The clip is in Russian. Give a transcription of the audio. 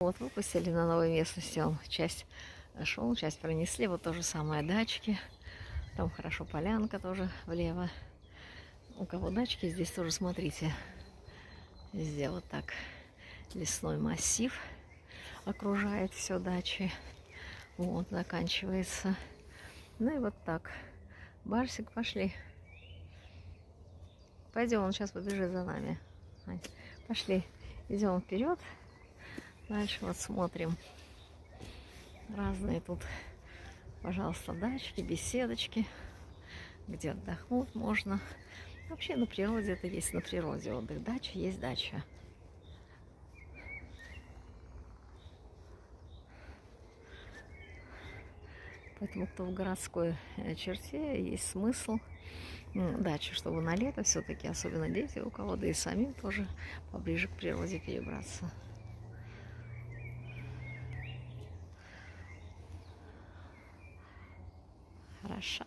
Вот выпустили на новой местности, он часть шел, часть пронесли. Вот то же самое дачки. Там хорошо полянка тоже влево. У кого дачки, здесь тоже, смотрите, везде вот так лесной массив окружает все дачи. Вот, заканчивается. Ну и вот так. Барсик, пошли. Пойдем, он сейчас побежит за нами. Ань, пошли, идем вперед. Дальше вот смотрим. Разные тут, пожалуйста, дачки, беседочки, где отдохнуть можно. Вообще на природе это есть на природе отдых. Дача есть дача. Поэтому кто в городской черте, есть смысл дачи, чтобы на лето все-таки, особенно дети у кого, да и самим тоже поближе к природе перебраться. Хорошо.